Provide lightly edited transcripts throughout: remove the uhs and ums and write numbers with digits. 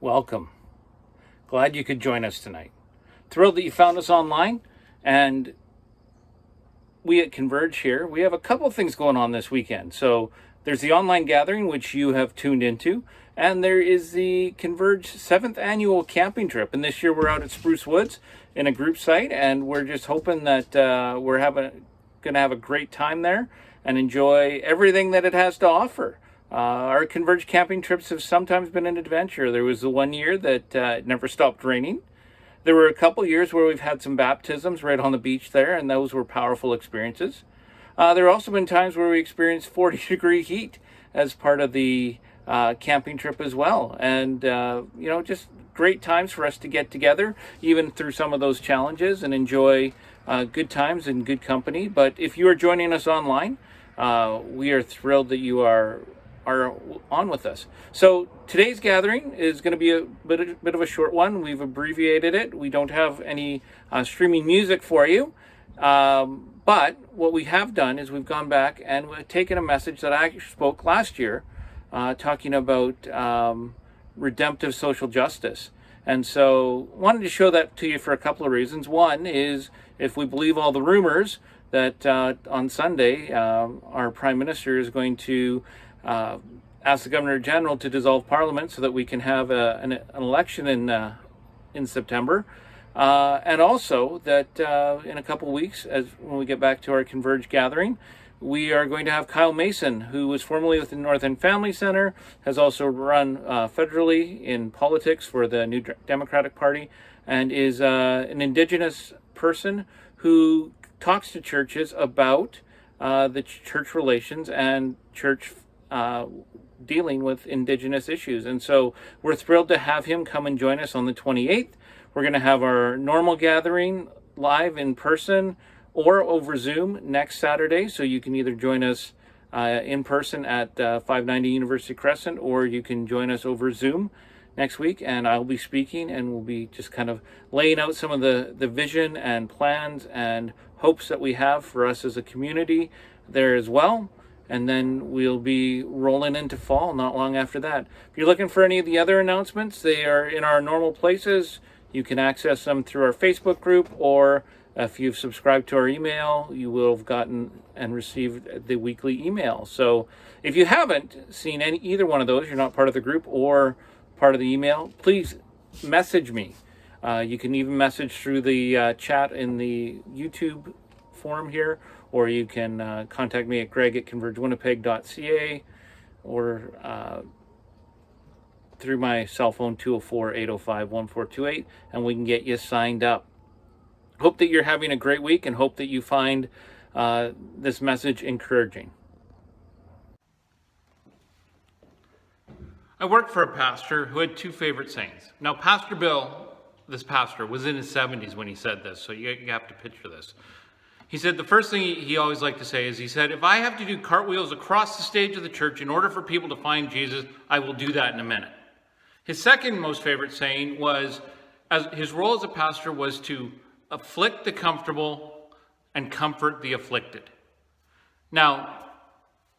welcome. Glad you could join us tonight. Thrilled that you found us online, and we at Converge here, we have a couple things going on this weekend. So there's the online gathering, which you have tuned into, and there is the Converge 7th annual camping trip. And this year we're out at Spruce Woods in a group site, and we're just hoping that we're going to have a great time there and enjoy everything that it has to offer. Our Converge camping trips have sometimes been an adventure. There was the one year that it never stopped raining. There were a couple years where we've had some baptisms right on the beach there, and those were powerful experiences. There have also been times where we experienced 40-degree heat as part of the camping trip as well. And, just great times for us to get together, even through some of those challenges, and enjoy good times and good company. But if you are joining us online, we are thrilled that you are on with us. So today's gathering is going to be a bit of a short one. We've abbreviated it. We don't have any streaming music for you. But what we have done is we've gone back and we've taken a message that I spoke last year, talking about redemptive social justice. And so wanted to show that to you for a couple of reasons. One is, if we believe all the rumors, that on Sunday, our Prime Minister is going to ask the Governor General to dissolve Parliament so that we can have an election in September. And also that in a couple of weeks, when we get back to our Converge gathering, we are going to have Kyle Mason, who was formerly with the North End Family Center, has also run federally in politics for the New Democratic Party, and is an Indigenous person who talks to churches about the church relations and church dealing with Indigenous issues. And so we're thrilled to have him come and join us on the 28th. We're going to have our normal gathering live in person or over Zoom next Saturday. So you can either join us in person at 590 University Crescent, or you can join us over Zoom next week. And I'll be speaking, and we'll be just kind of laying out some of the vision and plans and hopes that we have for us as a community there as well. And then we'll be rolling into fall not long after that. If you're looking for any of the other announcements, they are in our normal places. You can access them through our Facebook group, or if you've subscribed to our email, you will have gotten and received the weekly email. So if you haven't seen either one of those, you're not part of the group or part of the email, please message me. You can even message through the chat in the YouTube forum here, or you can contact me at greg@convergewinnipeg.ca, or through my cell phone 204-805-1428, and we can get you signed up. Hope that you're having a great week, and hope that you find this message encouraging. I worked for a pastor who had two favorite sayings. Now, Pastor Bill, this pastor, was in his 70s when he said this, so you have to picture this. He said the first thing he always liked to say is, he said, if I have to do cartwheels across the stage of the church in order for people to find Jesus, I will do that in a minute. His second most favorite saying was, his role as a pastor was to afflict the comfortable and comfort the afflicted. Now,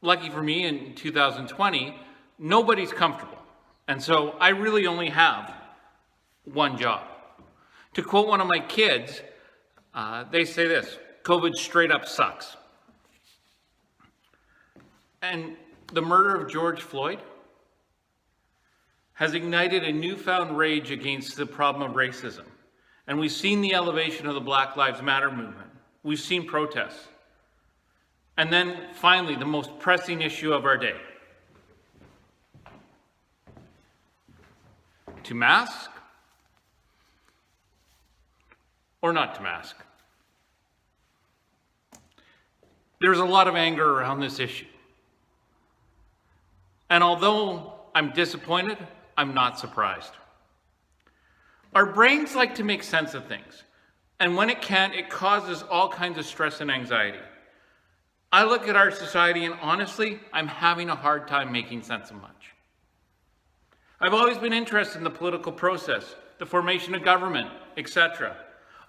lucky for me, in 2020, nobody's comfortable. And so I really only have one job. To quote one of my kids, they say this: COVID straight up sucks. And the murder of George Floyd has ignited a newfound rage against the problem of racism. And we've seen the elevation of the Black Lives Matter movement. We've seen protests. And then finally, the most pressing issue of our day: to mask or not to mask. There's a lot of anger around this issue. And although I'm disappointed, I'm not surprised. Our brains like to make sense of things. And when it can't, it causes all kinds of stress and anxiety. I look at our society, and honestly, I'm having a hard time making sense of much. I've always been interested in the political process, the formation of government, etc.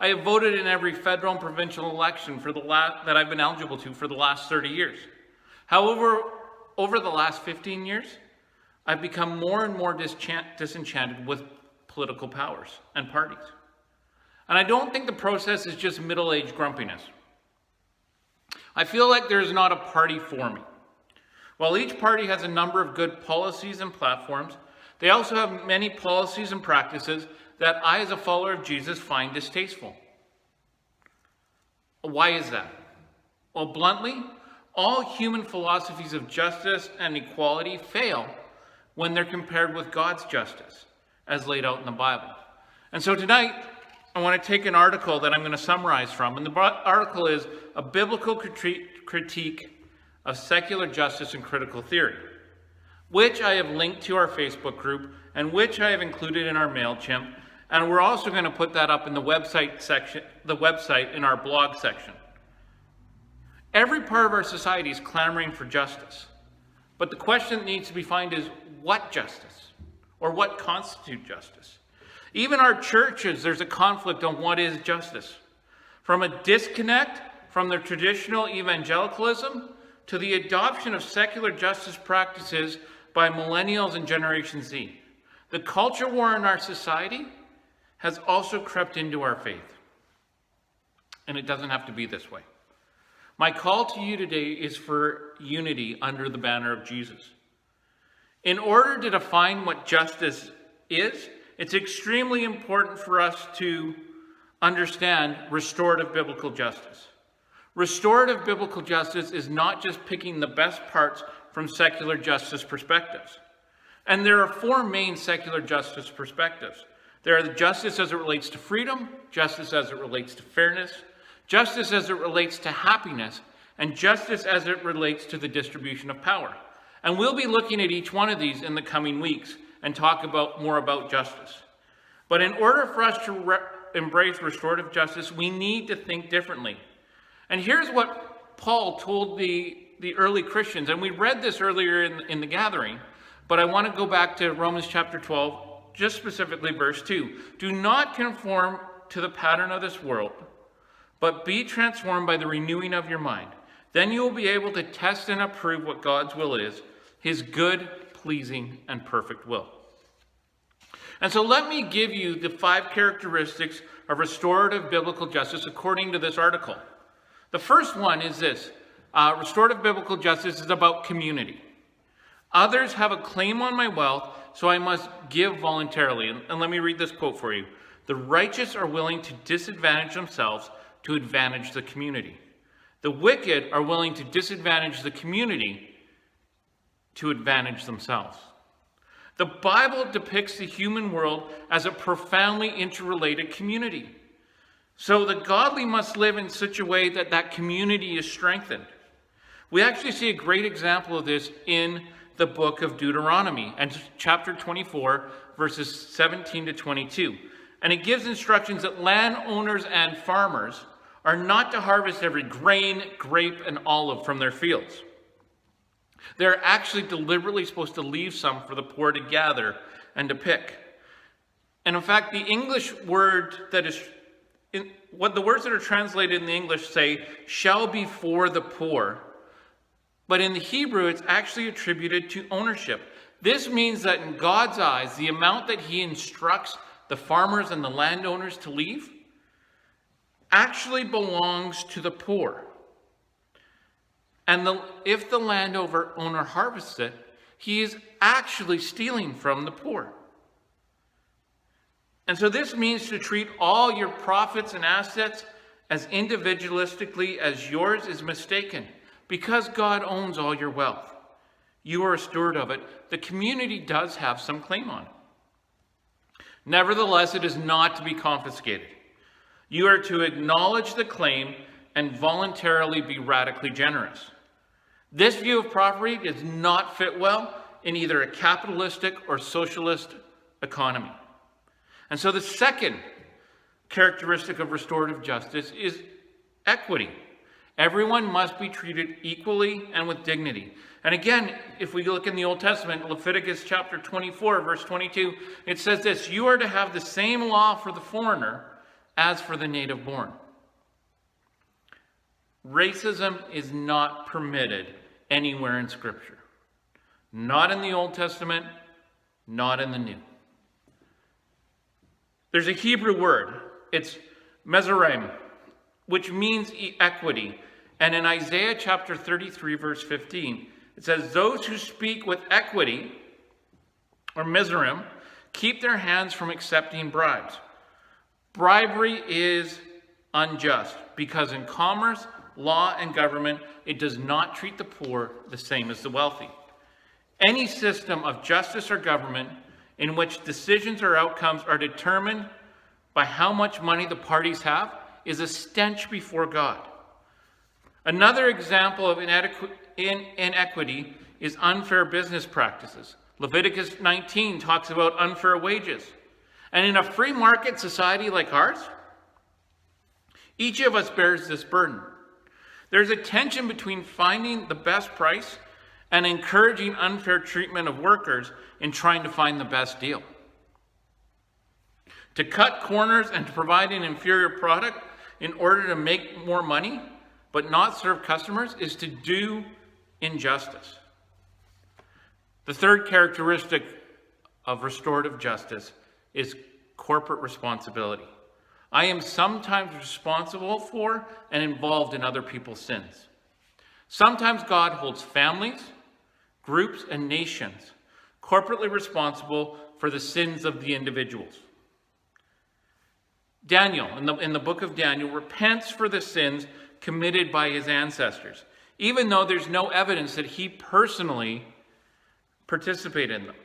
I have voted in every federal and provincial election that I've been eligible to for the last 30 years. However, over the last 15 years, I've become more and more disenchanted with political powers and parties. And I don't think the process is just middle-aged grumpiness. I feel like there's not a party for me. While each party has a number of good policies and platforms, they also have many policies and practices that I, as a follower of Jesus, find distasteful. Why is that? Well, bluntly, all human philosophies of justice and equality fail when they're compared with God's justice, as laid out in the Bible. And so tonight, I want to take an article that I'm going to summarize from, and the article is A Biblical Critique of Secular Justice and Critical Theory, which I have linked to our Facebook group, and which I have included in our MailChimp, and we're also going to put that up in the website section, in our blog section. Every part of our society is clamoring for justice, but the question that needs to be found is, what justice? Or what constitutes justice? Even our churches, there's a conflict on what is justice. From a disconnect from the traditional evangelicalism to the adoption of secular justice practices by millennials and Generation Z. The culture war in our society has also crept into our faith. And it doesn't have to be this way. My call to you today is for unity under the banner of Jesus. In order to define what justice is, it's extremely important for us to understand restorative biblical justice. Restorative biblical justice is not just picking the best parts from secular justice perspectives. And there are four main secular justice perspectives. There are the justice as it relates to freedom, justice as it relates to fairness, justice as it relates to happiness, and justice as it relates to the distribution of power. And we'll be looking at each one of these in the coming weeks and talk more about justice. But in order for us to embrace restorative justice, we need to think differently. And here's what Paul told the early Christians, and we read this earlier in the gathering, but I want to go back to Romans chapter 12, just specifically verse 2. Do not conform to the pattern of this world, but be transformed by the renewing of your mind. Then you will be able to test and approve what God's will is, his good, pleasing, and perfect will. And so let me give you the 5 characteristics of restorative biblical justice according to this article. The first one is this. Restorative biblical justice is about community. Others have a claim on my wealth, so I must give voluntarily. And let me read this quote for you. The righteous are willing to disadvantage themselves to advantage the community. The wicked are willing to disadvantage the community to advantage themselves. The Bible depicts the human world as a profoundly interrelated community. So the godly must live in such a way that that community is strengthened. We actually see a great example of this in the book of Deuteronomy, and chapter 24, verses 17 to 22. And it gives instructions that landowners and farmers are not to harvest every grain, grape, and olive from their fields. They're actually deliberately supposed to leave some for the poor to gather and to pick. And in fact, the English word that is, what the words that are translated in the English say, shall be for the poor. But in the Hebrew, it's actually attributed to ownership. This means that in God's eyes, the amount that he instructs the farmers and the landowners to leave actually belongs to the poor. And if the landowner harvests it, he is actually stealing from the poor. And so this means to treat all your profits and assets as individualistically as yours is mistaken. Because God owns all your wealth, you are a steward of it. The community does have some claim on it. Nevertheless, it is not to be confiscated. You are to acknowledge the claim and voluntarily be radically generous. This view of property does not fit well in either a capitalistic or socialist economy. And so the second characteristic of restorative justice is equity. Everyone must be treated equally and with dignity. And again, if we look in the Old Testament, Leviticus chapter 24, verse 22, it says this, you are to have the same law for the foreigner as for the native born. Racism is not permitted anywhere in Scripture. Not in the Old Testament, not in the New. There's a Hebrew word. It's mesorim, which means equity. And in Isaiah chapter 33, verse 15, it says, those who speak with equity, or mesorim, keep their hands from accepting bribes. Bribery is unjust because in commerce, law, and government, it does not treat the poor the same as the wealthy. Any system of justice or government in which decisions or outcomes are determined by how much money the parties have is a stench before God. Another example of inequity is unfair business practices. Leviticus 19 talks about unfair wages. And in a free market society like ours, each of us bears this burden. There's a tension between finding the best price and encouraging unfair treatment of workers in trying to find the best deal. To cut corners and to provide an inferior product in order to make more money, but not serve customers, is to do injustice. The third characteristic of restorative justice is corporate responsibility. I am sometimes responsible for and involved in other people's sins. Sometimes God holds families, groups, and nations corporately responsible for the sins of the individuals. Daniel, in the book of Daniel, repents for the sins committed by his ancestors, even though there's no evidence that he personally participated in them.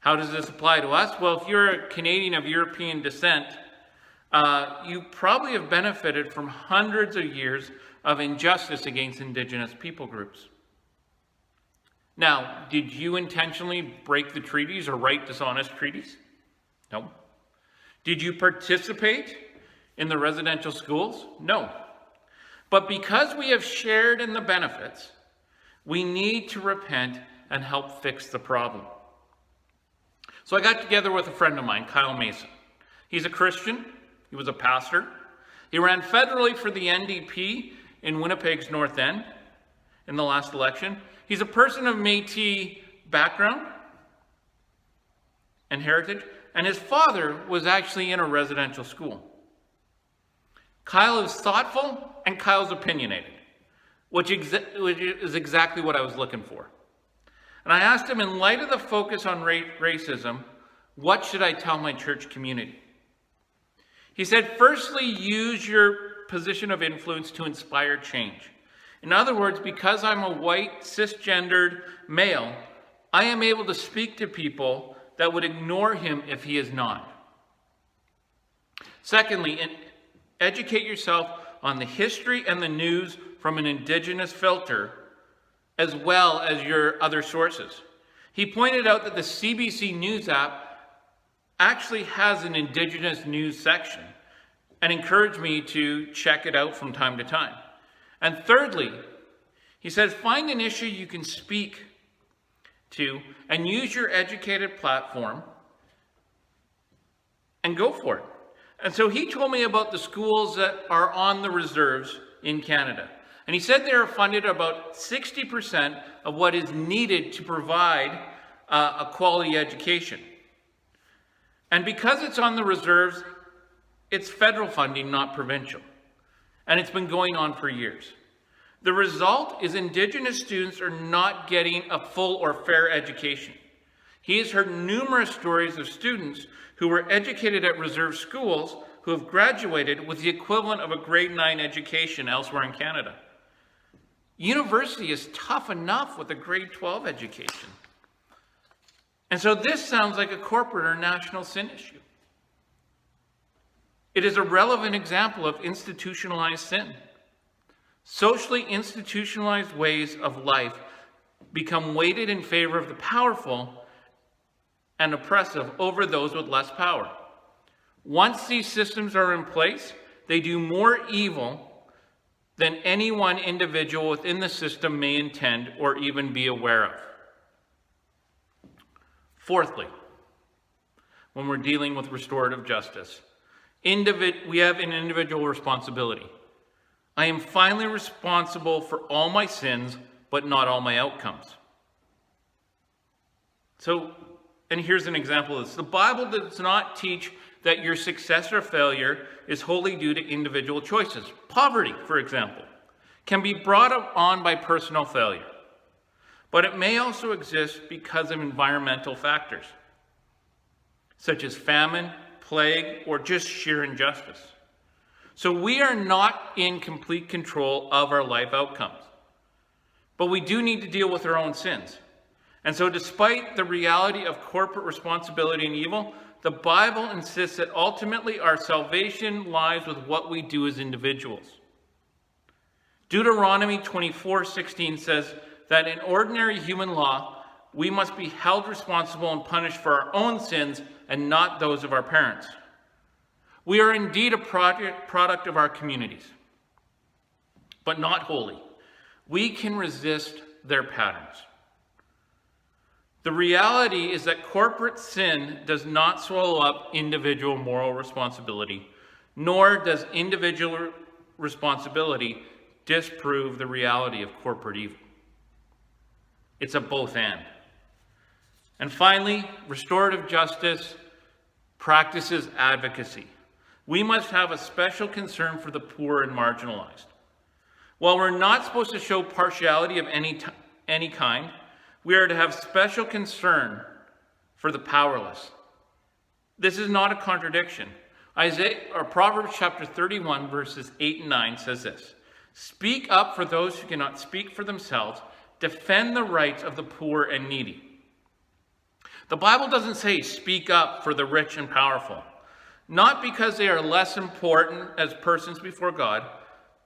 How does this apply to us? Well, if you're a Canadian of European descent, you probably have benefited from hundreds of years of injustice against Indigenous people groups. Now, did you intentionally break the treaties or write dishonest treaties? No. Did you participate in the residential schools? No. But because we have shared in the benefits, we need to repent and help fix the problem. So I got together with a friend of mine, Kyle Mason. He's a Christian. He was a pastor. He ran federally for the NDP in Winnipeg's North End in the last election. He's a person of Métis background and heritage, and his father was actually in a residential school. Kyle is thoughtful and Kyle's opinionated, which is exactly what I was looking for. And I asked him, in light of the focus on racism, what should I tell my church community? He said, firstly, use your position of influence to inspire change. In other words, because I'm a white, cisgendered male, I am able to speak to people that would ignore him if he is not. Secondly, educate yourself on the history and the news from an Indigenous filter, as well as your other sources. He pointed out that the CBC News app actually has an Indigenous news section and encouraged me to check it out from time to time. And thirdly, he says, find an issue you can speak to and use your educated platform and go for it. And so he told me about the schools that are on the reserves in Canada. And he said they are funded about 60% of what is needed to provide a quality education. And because it's on the reserves, it's federal funding, not provincial. And it's been going on for years. The result is Indigenous students are not getting a full or fair education. He has heard numerous stories of students who were educated at reserve schools who have graduated with the equivalent of a grade 9 education elsewhere in Canada. University is tough enough with a grade 12 education. And so this sounds like a corporate or national sin issue. It is a relevant example of institutionalized sin. Socially institutionalized ways of life become weighted in favor of the powerful and oppressive over those with less power. Once these systems are in place, they do more evil than any one individual within the system may intend or even be aware of. Fourthly, when we're dealing with restorative justice, we have an individual responsibility. I am finally responsible for all my sins, but not all my outcomes. So, and here's an example of this. The Bible does not teach that your success or failure is wholly due to individual choices. Poverty, for example, can be brought on by personal failure, but it may also exist because of environmental factors, such as famine, plague, or just sheer injustice. So we are not in complete control of our life outcomes, but we do need to deal with our own sins. And so despite the reality of corporate responsibility and evil, the Bible insists that ultimately our salvation lies with what we do as individuals. Deuteronomy 24:16 says that in ordinary human law, we must be held responsible and punished for our own sins and not those of our parents. We are indeed a product of our communities, but not wholly. We can resist their patterns. The reality is that corporate sin does not swallow up individual moral responsibility, nor does individual responsibility disprove the reality of corporate evil. It's a both and. And finally, restorative justice practices advocacy. We must have a special concern for the poor and marginalized. While we're not supposed to show partiality of any kind, we are to have special concern for the powerless. This is not a contradiction. Proverbs chapter 31, verses 8 and 9 says this: "Speak up for those who cannot speak for themselves. Defend the rights of the poor and needy." The Bible doesn't say speak up for the rich and powerful, not because they are less important as persons before God,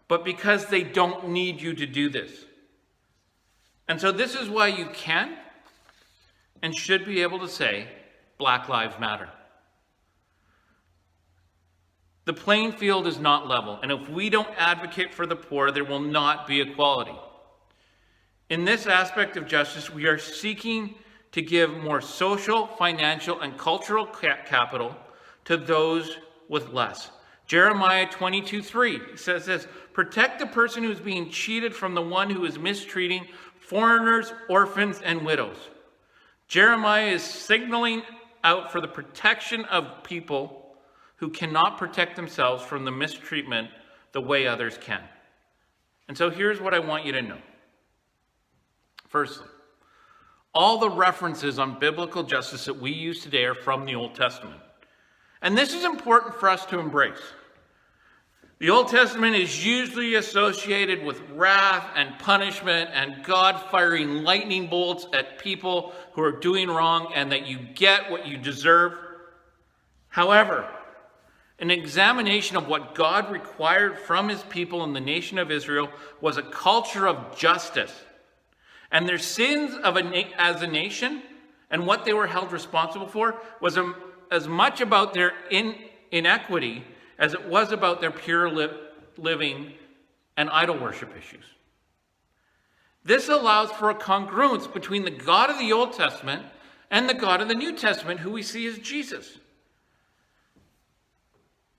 but because they don't need you to do this. And so this is why you can and should be able to say, Black Lives Matter. The playing field is not level, and if we don't advocate for the poor, there will not be equality. In this aspect of justice, we are seeking to give more social, financial, and cultural capital to those with less. Jeremiah 22:3 says this: "Protect the person who is being cheated from the one who is mistreating foreigners, orphans, and widows." Jeremiah is signaling out for the protection of people who cannot protect themselves from the mistreatment the way others can. And so here's what I want you to know. Firstly, all the references on biblical justice that we use today are from the Old Testament. And this is important for us to embrace. The Old Testament is usually associated with wrath and punishment and God firing lightning bolts at people who are doing wrong and that you get what you deserve. However, an examination of what God required from his people in the nation of Israel was a culture of justice. And their sins as a nation and what they were held responsible for was as much about their inequity as it was about their pure living and idol worship issues. This allows for a congruence between the God of the Old Testament and the God of the New Testament, who we see as Jesus.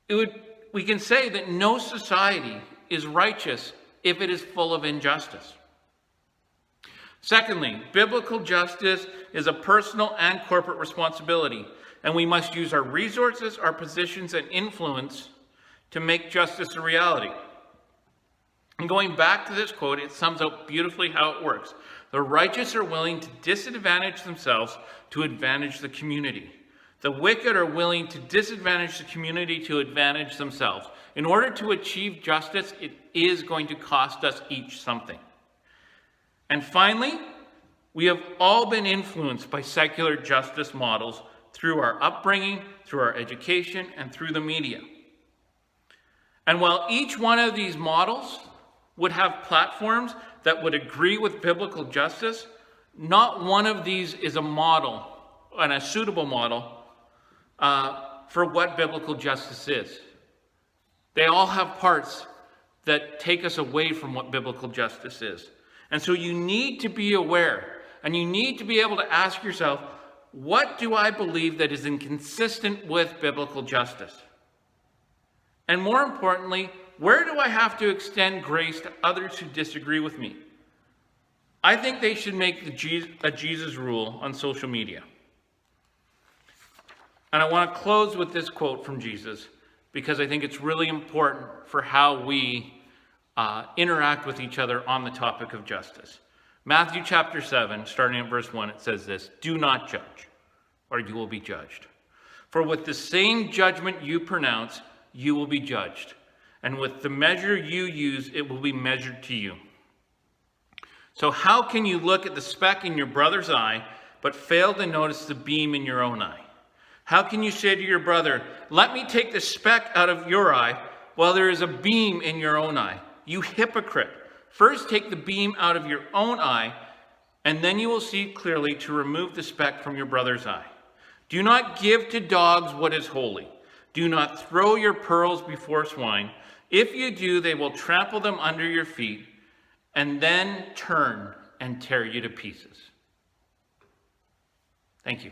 We can say that no society is righteous if it is full of injustice. Secondly, biblical justice is a personal and corporate responsibility, and we must use our resources, our positions, and influence to make justice a reality. And going back to this quote, it sums up beautifully how it works. The righteous are willing to disadvantage themselves to advantage the community. The wicked are willing to disadvantage the community to advantage themselves. In order to achieve justice, it is going to cost us each something. And finally, we have all been influenced by secular justice models through our upbringing, through our education, and through the media. And while each one of these models would have platforms that would agree with biblical justice, not one of these is a model and a suitable model for what biblical justice is. They all have parts that take us away from what biblical justice is. And so you need to be aware, and you need to be able to ask yourself, what do I believe that is inconsistent with biblical justice? And more importantly, where do I have to extend grace to others who disagree with me? I think they should make a Jesus rule on social media. And I want to close with this quote from Jesus, because I think it's really important for how we interact with each other on the topic of justice. Matthew chapter 7, starting at verse 1, it says this: "Do not judge, or you will be judged. For with the same judgment you pronounce, you will be judged. And with the measure you use, it will be measured to you. So how can you look at the speck in your brother's eye, but fail to notice the beam in your own eye? How can you say to your brother, 'Let me take the speck out of your eye,' while there is a beam in your own eye? You hypocrite! First take the beam out of your own eye, and then you will see clearly to remove the speck from your brother's eye. Do not give to dogs what is holy. Do not throw your pearls before swine. If you do, they will trample them under your feet, and then turn and tear you to pieces." Thank you.